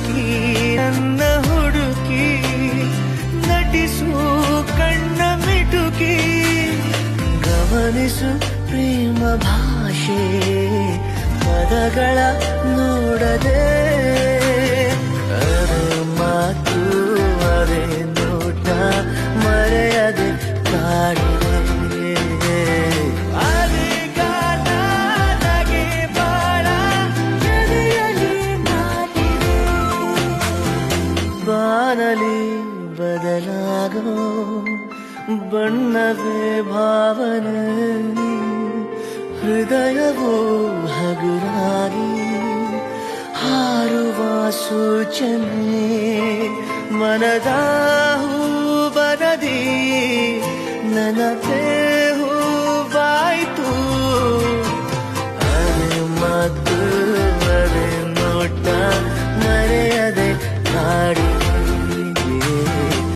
ಹುಡುಕಿ ನನ್ನ ಹುಡುಕಿ ನಟಿಸು ಕಣ್ಣ ಮಿಟುಕಿ ಗಮನಿಸು ಪ್ರೇಮ ಭಾಷೆ ಪದಗಳ ನೋಡದೆ ಅರೆ ಮಾತು ಅರೆ ನೋಟ ಮರೆಯದೆ ಕಾಡಿದೆ ಬಾನಲಿ ಬದಲಾಗೋ ಬಣ್ಣವೇ ಭಾವನೆ ಹೃದಯವೋ ಹಗುರಾಗಿ ಹಾರುವ ಸೂಚನೆ ಮನದ ಹೂಬನದಿ ನನ್ನ